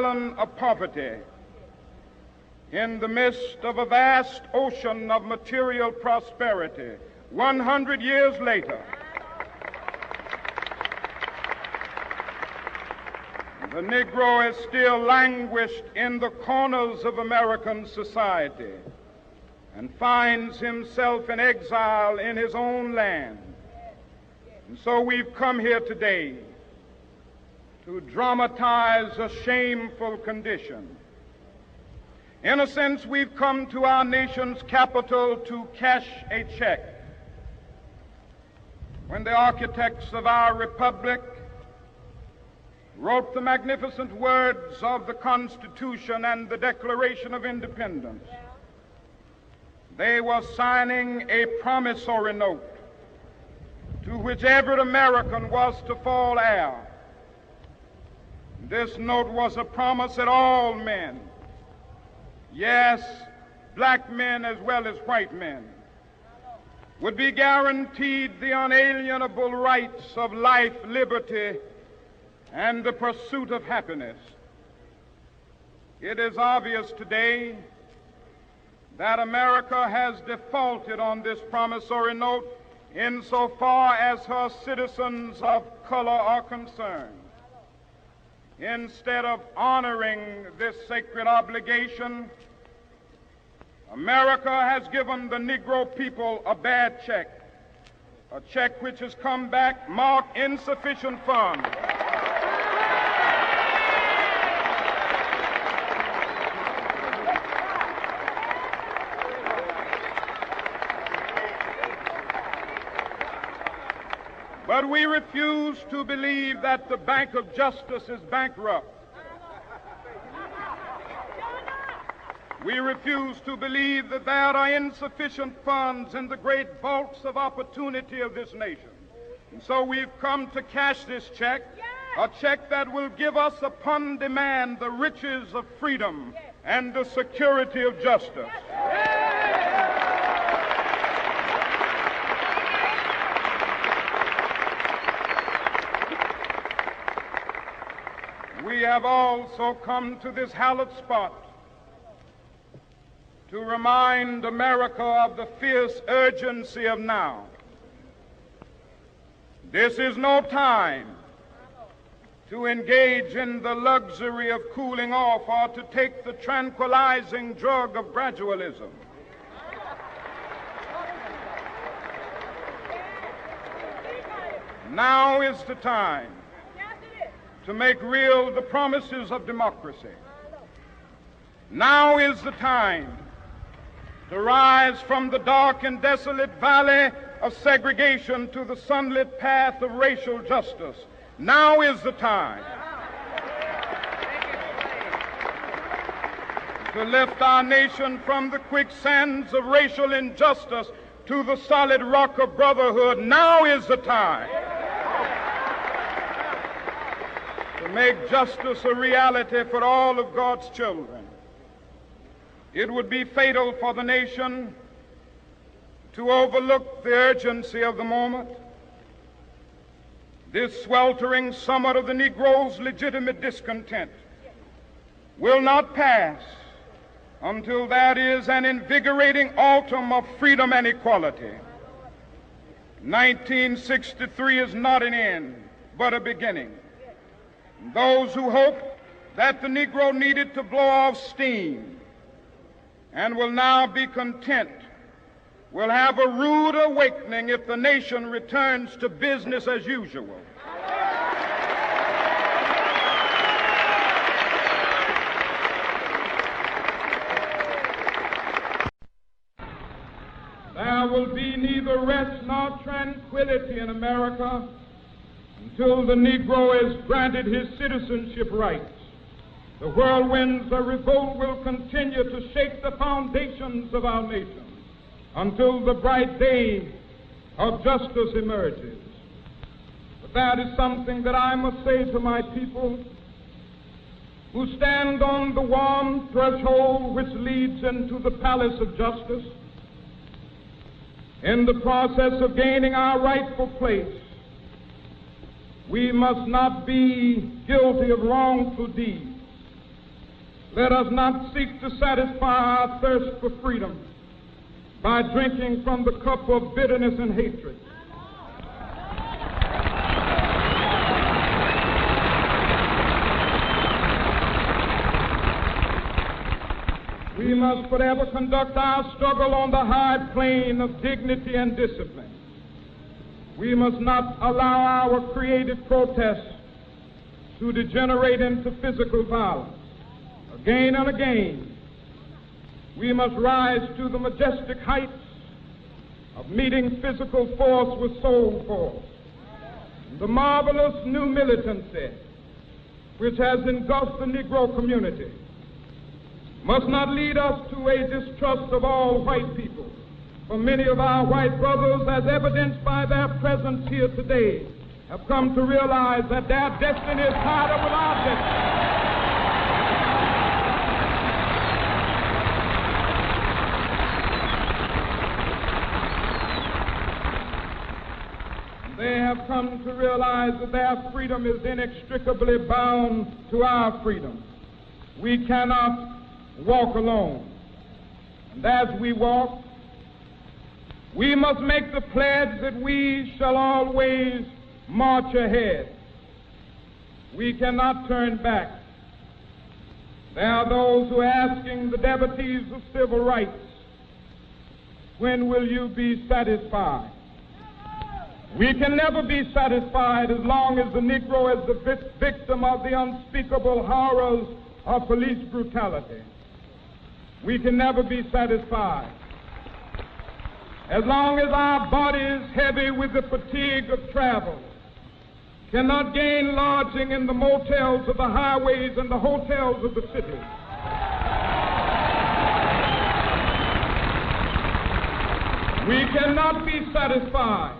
island of poverty in the midst of a vast ocean of material prosperity. 100 years later, the Negro is still languished in the corners of American society and finds himself in exile in his own land. And so we've come here today to dramatize a shameful condition. In a sense, we've come to our nation's capital to cash a check. When the architects of our republic wrote the magnificent words of the Constitution and the Declaration of Independence, they were signing a promissory note to which every American was to fall heir. This note was a promise that all men, yes, black men as well as white men, would be guaranteed the unalienable rights of life, liberty, and the pursuit of happiness. It is obvious today that America has defaulted on this promissory note insofar as her citizens of color are concerned. Instead of honoring this sacred obligation, America has given the Negro people a bad check, a check which has come back marked insufficient funds. But we refuse to believe that the Bank of Justice is bankrupt. We refuse to believe that there are insufficient funds in the great vaults of opportunity of this nation. And so we've come to cash this check, a check that will give us upon demand the riches of freedom and the security of justice. We have also come to this hallowed spot to remind America of the fierce urgency of now. This is no time to engage in the luxury of cooling off or to take the tranquilizing drug of gradualism. Now is the time to make real the promises of democracy. Now is the time to rise from the dark and desolate valley of segregation to the sunlit path of racial justice. Now is the time to lift our nation from the quicksands of racial injustice to the solid rock of brotherhood. Now is the time to make justice a reality for all of God's children. It would be fatal for the nation to overlook the urgency of the moment. This sweltering summit of the Negro's legitimate discontent will not pass until there is an invigorating autumn of freedom and equality. 1963 is not an end, but a beginning. Those who hope that the Negro needed to blow off steam and will now be content will have a rude awakening if the nation returns to business as usual. There will be neither rest nor tranquility in America until the Negro is granted his citizenship rights. The whirlwinds of revolt will continue to shake the foundations of our nation until the bright day of justice emerges. But that is something that I must say to my people who stand on the warm threshold which leads into the palace of justice. In the process of gaining our rightful place, we must not be guilty of wrongful deeds. Let us not seek to satisfy our thirst for freedom by drinking from the cup of bitterness and hatred. We must forever conduct our struggle on the high plane of dignity and discipline. We must not allow our creative protests to degenerate into physical violence. Again and again, we must rise to the majestic heights of meeting physical force with soul force. The marvelous new militancy which has engulfed the Negro community must not lead us to a distrust of all white people. For many of our white brothers, as evidenced by their presence here today, have come to realize that their destiny is tied up with our destiny. They have come to realize that their freedom is inextricably bound to our freedom. We cannot walk alone. And as we walk, we must make the pledge that we shall always march ahead. We cannot turn back. There are those who are asking the devotees of civil rights, when will you be satisfied? We can never be satisfied as long as the Negro is the victim of the unspeakable horrors of police brutality. We can never be satisfied as long as our bodies, heavy with the fatigue of travel, cannot gain lodging in the motels of the highways and the hotels of the city. We cannot be satisfied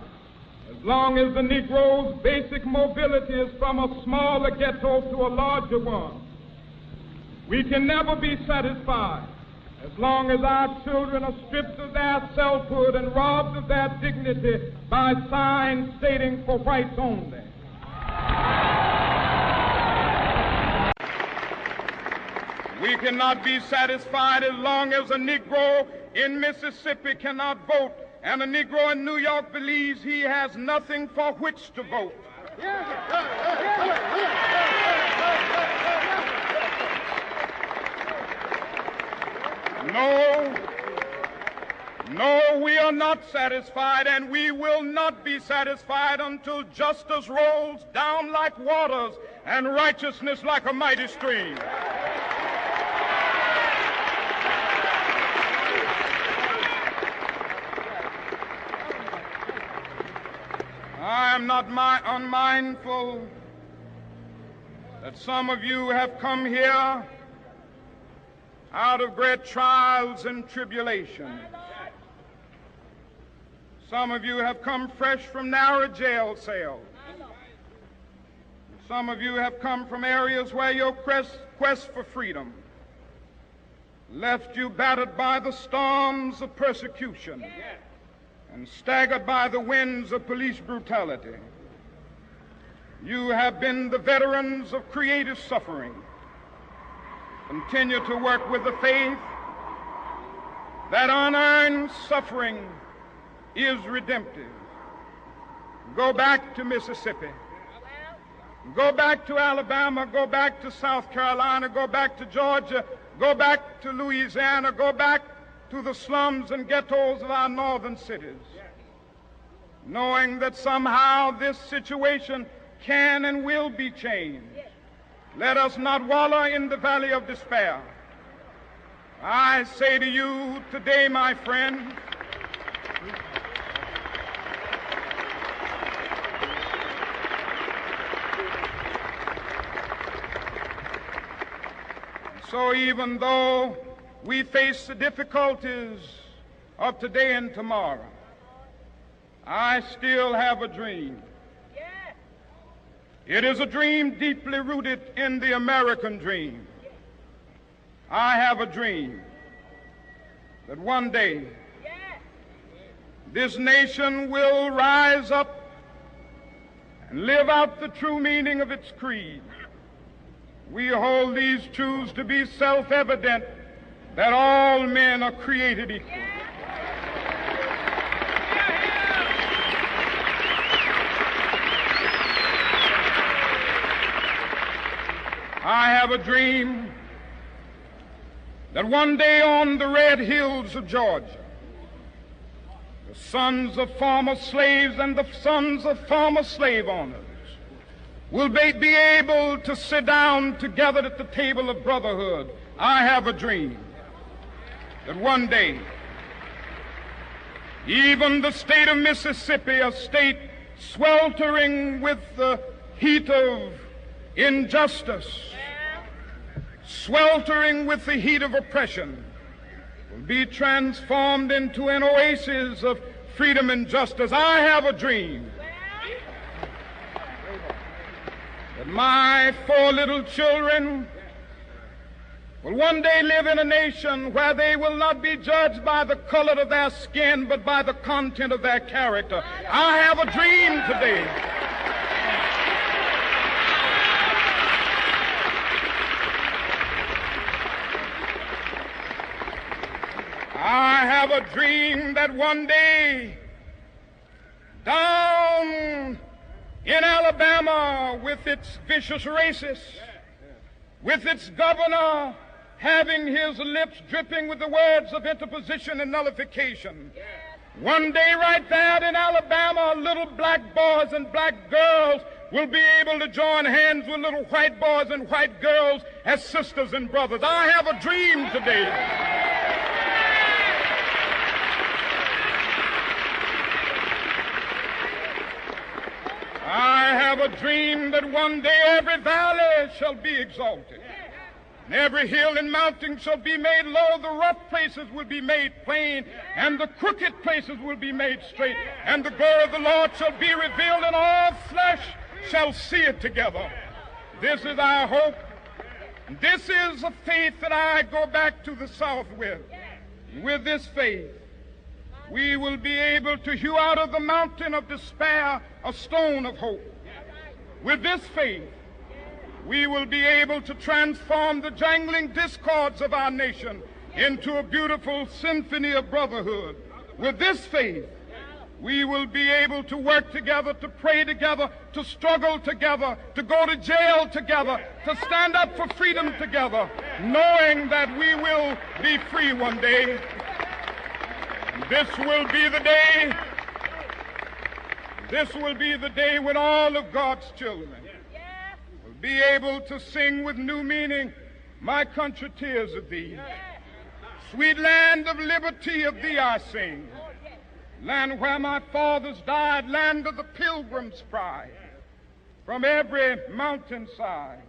as long as the Negro's basic mobility is from a smaller ghetto to a larger one. We can never be satisfied as long as our children are stripped of their selfhood and robbed of their dignity by signs stating for whites only. We cannot be satisfied as long as a Negro in Mississippi cannot vote and a Negro in New York believes he has nothing for which to vote. No, we are not satisfied, and we will not be satisfied until justice rolls down like waters and righteousness like a mighty stream. I am not unmindful that some of you have come here out of great trials and tribulations. Some of you have come fresh from narrow jail cells. Some of you have come from areas where your quest for freedom left you battered by the storms of persecution and staggered by the winds of police brutality. You have been the veterans of creative suffering. Continue to work with the faith that unearned suffering is redemptive. Go back to Mississippi. Go back to Alabama. Go back to South Carolina. Go back to Georgia. Go back to Louisiana. Go back to the slums and ghettos of our northern cities, knowing that somehow this situation can and will be changed. Let us not wallow in the valley of despair. I say to you today, my friend, so even though we face the difficulties of today and tomorrow, I still have a dream. It is a dream deeply rooted in the American dream. I have a dream that one day this nation will rise up and live out the true meaning of its creed. We hold these truths to be self-evident, that all men are created equal. I have a dream that one day on the red hills of Georgia, the sons of former slaves and the sons of former slave owners will be able to sit down together at the table of brotherhood. I have a dream that one day, even the state of Mississippi, a state sweltering with the heat of injustice, sweltering with the heat of oppression, will be transformed into an oasis of freedom and justice. I have a dream that my 4 little children will one day live in a nation where they will not be judged by the color of their skin, but by the content of their character. I have a dream today I have a dream that one day down in Alabama, with its vicious racists, with its governor having his lips dripping with the words of interposition and nullification, one day right there in Alabama, little black boys and black girls will be able to join hands with little white boys and white girls as sisters and brothers. I have a dream today I have a dream that one day every valley shall be exalted, and every hill and mountain shall be made low. The rough places will be made plain, and the crooked places will be made straight. And the glory of the Lord shall be revealed, and all flesh shall see it together. This is our hope. This is a faith that I go back to the South with. With this faith, we will be able to hew out of the mountain of despair a stone of hope. With this faith, we will be able to transform the jangling discords of our nation into a beautiful symphony of brotherhood. With this faith, we will be able to work together, to pray together, to struggle together, to go to jail together, to stand up for freedom together, knowing that we will be free one day. This will be the day. This will be the day when all of God's children will be able to sing with new meaning, "My country, tears of thee. Sweet land of liberty, of thee I sing. Land where my fathers died, land of the pilgrim's pride. From every mountainside,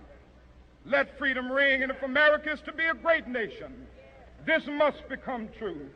let freedom ring. And if America is to be a great nation, this must become true.